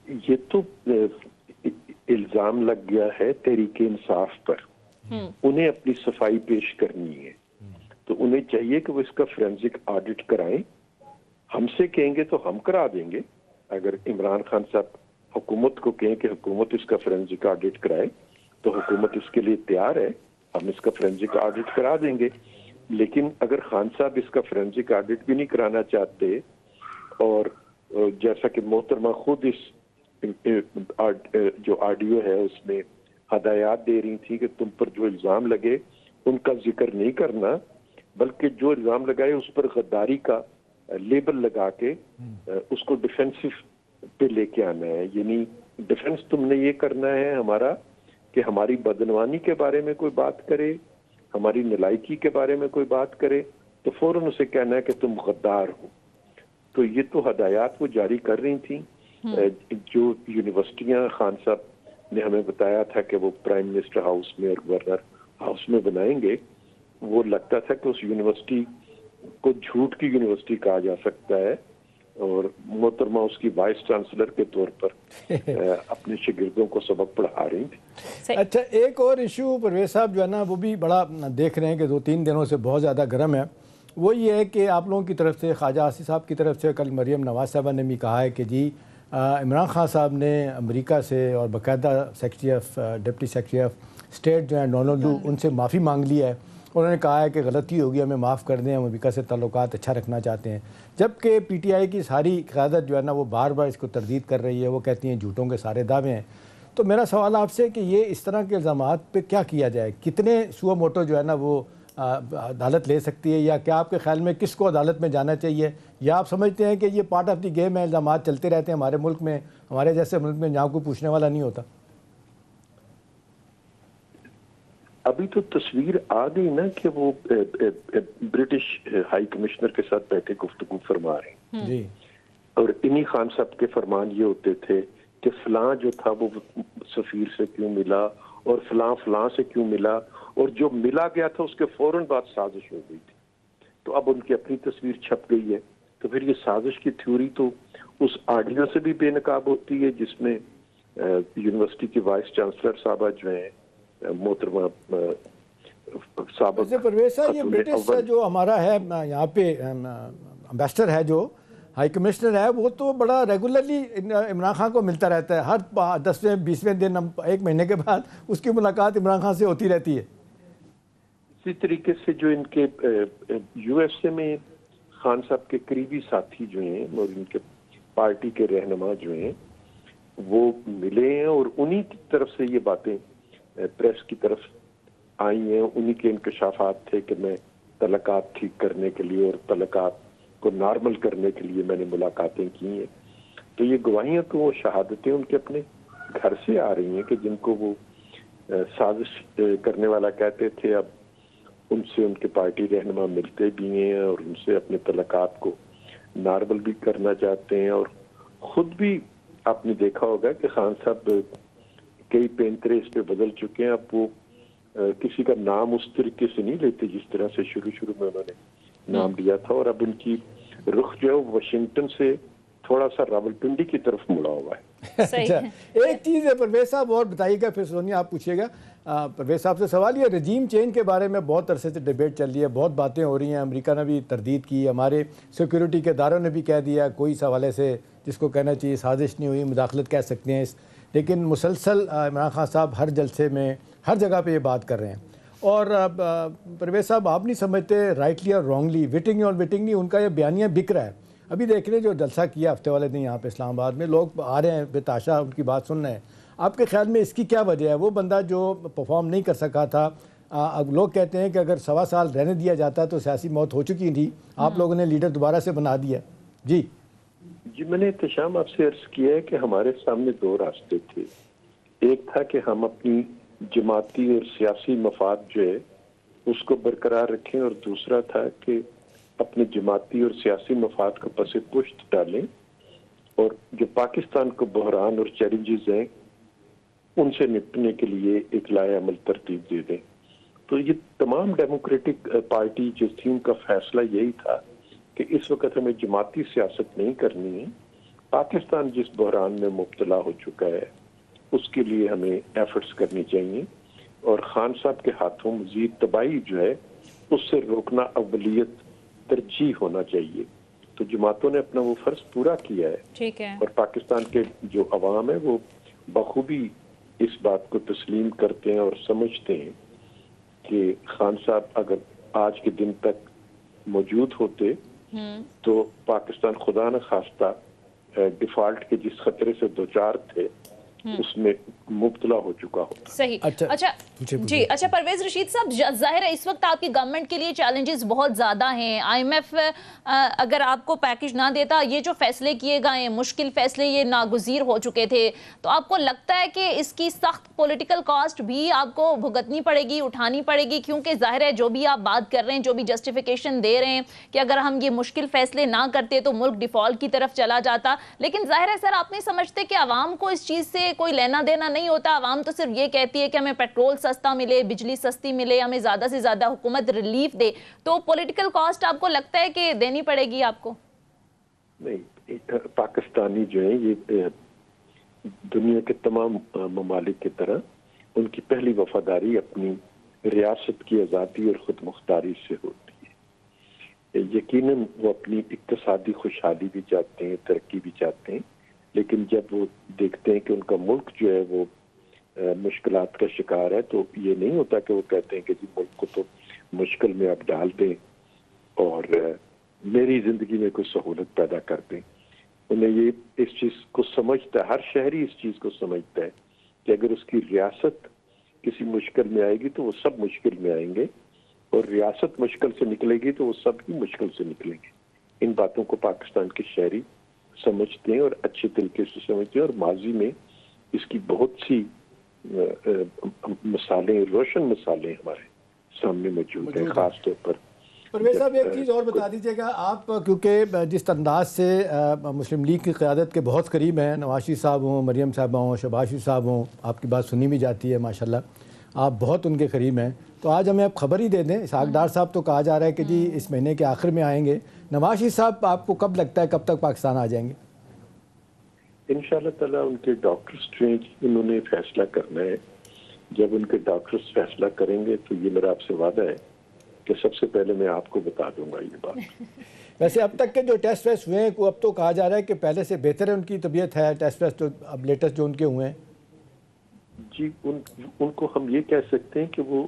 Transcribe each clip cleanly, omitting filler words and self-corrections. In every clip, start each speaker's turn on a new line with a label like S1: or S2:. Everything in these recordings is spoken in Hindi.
S1: ये तो इल्जाम लग गया है तहरीके इंसाफ पर। उन्हें अपनी सफाई पेश करनी है, तो उन्हें चाहिए कि वो इसका फोरेंसिक ऑडिट कराएं। हमसे कहेंगे तो हम करा देंगे। अगर इमरान खान साहब हुकूमत को कहें कि हुकूमत इसका फोरेंसिक ऑडिट कराए, तो हुकूमत इसके लिए तैयार है, हम इसका फोरेंसिक ऑडिट करा देंगे। लेकिन अगर खान साहब इसका फोरेंसिक ऑडिट भी नहीं कराना चाहते, और जैसा कि मोहतरमा खुद इस जो ऑडियो है उसमें हदायत दे रही थी कि तुम पर जो इल्जाम लगे उनका जिक्र नहीं करना, बल्कि जो इल्जाम लगाए उस पर गद्दारी का लेबल लगा के उसको डिफेंसिव पे लेके आना है। यानी डिफेंस तुमने ये करना है हमारा कि हमारी बदनवानी के बारे में कोई बात करे, हमारी नलायकी के बारे में कोई बात करे, तो फौरन उसे कहना है कि तुम गद्दार हो। तो ये तो हदायत वो जारी कर रही थी। जो यूनिवर्सिटियां खान साहब ने हमें बताया था कि वो प्राइम मिनिस्टर हाउस में और गवर्नर हाउस में बनाएंगे, वो लगता था कि उस यूनिवर्सिटी को झूठ की यूनिवर्सिटी कहा जा सकता है, और मोहतरमा उसकी वाइस चांसलर के तौर पर अपने शागिर्दों को सबक पढ़ा रही थी।
S2: अच्छा, एक और इशू परवेज साहब जो है ना वो भी बड़ा देख रहे हैं कि 2-3 दिनों से बहुत ज़्यादा गर्म है। वो ये है कि आप लोगों की तरफ से, ख्वाजा आसिफ साहब की तरफ से, कल मरियम नवाज साहबा ने भी कहा है कि जी इमरान खान साहब ने अमेरिका से और बाकायदा डिप्टी सेक्रेटरी ऑफ स्टेट जो है डोनाल्ड लू, उनसे माफ़ी मांग ली है। उन्होंने कहा है कि गलती होगी, हमें माफ़ कर दें, हम अमेरिका से ताल्लुकात अच्छा रखना चाहते हैं। जबकि पीटीआई की सारी क़यादत जो है ना वो बार बार इसको तरदीद कर रही है, वो कहती हैं झूठों के सारे दावे हैं। तो मेरा सवाल आपसे कि ये इस तरह के इल्ज़ामात पे क्या किया जाए, कितने सुओ मोटो जो है ना वो अदालत ले सकती है, या क्या आपके ख्याल में किसको अदालत में जाना चाहिए, या आप समझते हैं कि ये पार्ट ऑफ द गेम है, इल्ज़ामात चलते रहते हैं हमारे मुल्क में, हमारे जैसे मुल्क में जहाँ कोई पूछने वाला नहीं होता?
S1: अभी तो तस्वीर आ गई ना कि वो ब्रिटिश हाई कमिश्नर के साथ बैठे गुफ्तगू फरमा रहे हैं जी, और इन्हीं खान साहब के फरमान ये होते थे कि फलां जो था वो सफीर से क्यों मिला और फलां फलां से क्यों मिला, और जो मिला गया था उसके फौरन बाद साजिश हो गई थी। तो अब उनकी अपनी तस्वीर छप गई है, तो फिर ये साजिश की थ्योरी तो उस ऑडियो से भी बेनकाब होती है जिसमें यूनिवर्सिटी की वाइस चांसलर साहबा जो है मोहतरमा साहब।
S2: परवेज साहब, ये ब्रिटिश जो हमारा है यहाँ पे एम्बेसडर है, जो हाई कमिश्नर है, वो तो बड़ा रेगुलरली इमरान खान को मिलता रहता है। हर 10वें 20वें दिन, 1 महीने के बाद उसकी मुलाकात इमरान खान से होती रहती है।
S1: इसी तरीके से जो इनके यूएसए में खान साहब के करीबी साथी जो हैं और इनके पार्टी के रहनुमा जो हैं वो मिले हैं, और उन्हीं की तरफ से ये बातें प्रेस की तरफ आई हैं। उन्हीं के इंकशाफात थे कि मैं तलकात ठीक करने के लिए और तलकात को नॉर्मल करने के लिए मैंने मुलाकातें की हैं। तो ये गवाहियां तो वो शहादतें उनके अपने घर से आ रही हैं कि जिनको वो साजिश करने वाला कहते थे, अब उनसे उनके पार्टी रहनुमा मिलते भी हैं और उनसे अपने तलकात को नॉर्मल भी करना चाहते हैं। और खुद भी आपने देखा होगा कि खान साहब कई पैंतरे इस पे बदल चुके हैं। अब वो किसी का नाम उस तरीके से नहीं लेते जिस तरह से शुरू में उन्होंने नाम लिया था, और अब उनकी रुख जो है वाशिंगटन से थोड़ा सा रावलपिंडी की तरफ मुड़ा हुआ है।
S2: सही है। एक चीज़ है परवेज साहब और बताइएगा, फिर सोनिया आप पूछिएगा। परवेज साहब से सवाल ये, रजीम चेंज के बारे में बहुत अरसे से डिबेट चल रही है, बहुत बातें हो रही हैं, अमेरिका ने भी तरदीद की, हमारे सिक्योरिटी के इदारों ने भी कह दिया, कोई इस हवाले से जिसको कहना चाहिए साजिश नहीं हुई, मुदाखलत कह सकते हैं। लेकिन मुसलसल इमरान खान साहब हर जलसे में हर जगह पे ये बात कर रहे हैं। और परवेज साहब, आप नहीं समझते राइटली और रॉन्गली, विटिंग और विटिंग नहीं, उनका ये बयानिया बिक रहा है। अभी देख रहे हैं जो जलसा किया हफ्ते वाले दिन यहाँ पे इस्लामाबाद में, लोग आ रहे हैं बेताशा उनकी बात सुन रहे हैं। आपके ख्याल में इसकी क्या वजह है? वो बंदा जो परफॉर्म नहीं कर सका था, अब लोग कहते हैं कि अगर 1.25 साल रहने दिया जाता तो सियासी मौत हो चुकी थी, आप लोगों ने लीडर दोबारा से बना दिया। जी
S1: मैंने एहतशाम आपसे अर्ज किया है कि हमारे सामने 2 रास्ते थे। एक था कि हम अपनी जमाती और सियासी मफाद जो है उसको बरकरार रखें, और दूसरा था कि अपने जमाती और सियासी मफाद को पसे पुश्त डालें और जो पाकिस्तान को बहरान और चैलेंजेस हैं उनसे निपटने के लिए एक लाए अमल तरतीब दे दें। तो ये तमाम डेमोक्रेटिक पार्टी जो थी उनका फैसला यही था कि इस वक्त हमें जमाती सियासत नहीं करनी है, पाकिस्तान जिस बहरान में मुब्तला हो चुका है उसके लिए हमें एफर्ट्स करनी चाहिए और खान साहब के हाथों मजीद तबाही जो है उससे रोकना अव्वलियत तरजीह होना चाहिए। तो जमातों ने अपना वो फर्ज पूरा किया है,
S3: ठीक है।
S1: और पाकिस्तान के जो अवाम है वो बखूबी इस बात को तस्लीम करते हैं और समझते हैं कि खान साहब अगर आज के दिन तक मौजूद होते तो पाकिस्तान खुदा न खास्ता डिफॉल्ट के जिस खतरे से दो चार थे उसमें मुब्तला हो चुका हो।
S3: सही। अच्छा जी, अच्छा परवेज रशीद साहब, जाहिर है इस वक्त आपकी गवर्नमेंट के लिए चैलेंजेस बहुत ज़्यादा हैं। आईएमएफ अगर आपको पैकेज ना देता, ये जो फैसले किए गए मुश्किल फैसले ये नागुज़ीर हो चुके थे, तो आपको लगता है कि इसकी सख्त पॉलिटिकल कॉस्ट भी आपको भुगतनी पड़ेगी, उठानी पड़ेगी? क्योंकि जाहिर है जो भी आप बात कर रहे हैं, जो भी जस्टिफिकेशन दे रहे हैं कि अगर हम ये मुश्किल फैसले ना करते तो मुल्क डिफॉल्ट की तरफ चला जाता, लेकिन जाहिर है सर आप नहीं समझते कि आवाम को इस चीज़ से कोई लेना देना नहीं होता? आवाम तो सिर्फ ये कहती है कि हमें पेट्रोल सस्ता मिले, बिजली सस्ती मिले, हमें ज्यादा से ज्यादा हुकूमत रिलीफ दे। तो पॉलिटिकल कॉस्ट आपको लगता है कि देनी पड़ेगी आपको?
S1: नहीं, पाकिस्तानी जो है ये दुनिया के तमाम ममालिक की तरह उनकी पहली वफादारी अपनी रियासत की आज़ादी और खुद मुख्तारी से होती है। यकीनन वो अपनी इक्तिसादी खुशहाली भी चाहते हैं, तरक्की भी चाहते हैं, लेकिन जब वो देखते हैं कि उनका मुल्क जो है वो मुश्किलात का शिकार है तो ये नहीं होता कि वो कहते हैं कि जी मुल्क को तो मुश्किल में आप डाल दें और मेरी जिंदगी में कोई सहूलत पैदा कर दें। उन्हें ये इस चीज़ को समझता है, हर शहरी इस चीज़ को समझता है कि अगर उसकी रियासत किसी मुश्किल में आएगी तो वो सब मुश्किल में आएंगे, और रियासत मुश्किल से निकलेगी तो वो सब ही मुश्किल से निकलेंगे। इन बातों को पाकिस्तान के शहरी समझते हैं और अच्छे तरीके से समझते हैं, और माजी में इसकी बहुत सी मिसालें, रोशन मिसालें हमारे सामने मौजूद हैं। खास तौर पर
S2: परवेज साहब एक चीज़ और बता दीजिएगा आप, क्योंकि जिस अंदाज से मुस्लिम लीग की क़यादत के बहुत करीब हैं, नवाज शरीफ साहब हों, मरियम साहबा हों, शहबाज शरीफ साहब हों, आपकी बात सुनी भी जाती है माशाल्लाह, आप बहुत उनके करीब हैं, तो आज हमें आप खबर ही दे दें। इसहाक डार साहब तो कहा जा रहा है कि जी इस महीने के आखिर में आएंगे। नवाज शरीफ साहब आपको कब लगता है कब तक पाकिस्तान आ जाएंगे?
S1: इंशाअल्लाह ताला उनके डॉक्टर्स उन्होंने फैसला करना है। जब उनके डॉक्टर्स फैसला करेंगे तो ये मेरा आपसे वादा है कि सबसे पहले मैं आपको बता दूंगा ये बात।
S2: वैसे अब तक के जो टेस्ट वेस्ट हुए हैं, अब तो कहा जा रहा है कि पहले से बेहतर है उनकी तबीयत है, टेस्ट वेस्ट तो अब लेटेस्ट जो उनके हुए हैं
S1: जी उनको हम ये कह सकते हैं कि वो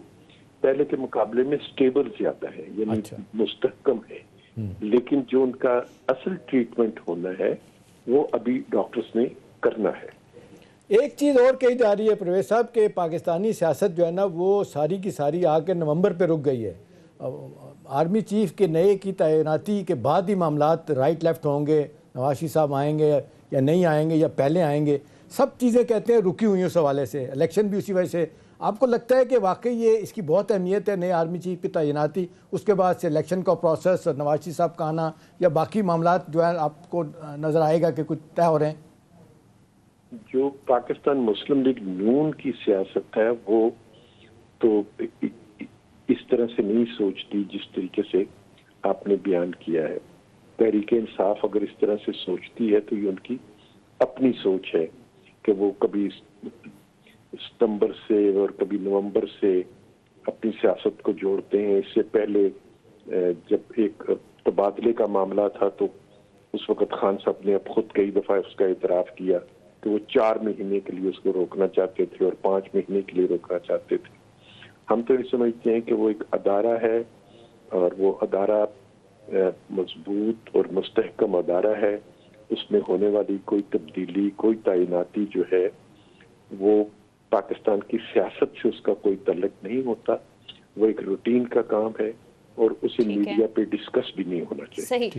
S1: पहले के मुकाबले में स्टेबल ज्यादा है, यानी मुस्तहकम है, लेकिन जो उनका असल ट्रीटमेंट होना है वो अभी डॉक्टर्स ने करना है।
S2: एक चीज़ और कही जा रही है परवेज साहब के पाकिस्तानी सियासत जो है ना वो सारी की सारी आके नवंबर पे रुक गई है। आर्मी चीफ के नए की तैनाती के बाद ही मामलात राइट लेफ्ट होंगे, नवाज शरीफ साहब आएंगे या नहीं आएंगे या पहले आएंगे, सब चीज़ें कहते हैं रुकी हुई उस हवाले से, इलेक्शन भी उसी वजह से। आपको लगता है कि वाकई ये इसकी बहुत अहमियत है, नए आर्मी चीफ की तैनाती, उसके बाद से इलेक्शन का प्रोसेस, नवाज शरीफ साहब का आना, या बाकी मामलात जो है आपको नज़र आएगा कि कुछ तय हो रहे हैं?
S1: जो पाकिस्तान मुस्लिम लीग नून की सियासत है वो तो इस तरह से नहीं सोचती जिस तरीके से आपने बयान किया है। तहरीके इंसाफ अगर इस तरह से सोचती है तो ये उनकी अपनी सोच है कि वो कभी सितंबर से और कभी नवंबर से अपनी सियासत को जोड़ते हैं। इससे पहले जब एक तबादले का मामला था तो उस वक्त खान साहब ने अब खुद कई दफ़ा उसका इतराफ़ किया कि वो 4 महीने के लिए उसको रोकना चाहते थे और 5 महीने के लिए रोकना चाहते थे। हम तो ये समझते हैं कि वो एक अदारा है और वो अदारा मजबूत और मुस्तहकम अदारा है। उसमें होने वाली कोई तब्दीली, कोई तैनाती जो है वो पाकिस्तान की सियासत से उसका कोई तल्लुक नहीं होता। वो एक रूटीन का काम है और उसे मीडिया पे डिस्कस भी नहीं होना चाहिए।
S3: सही।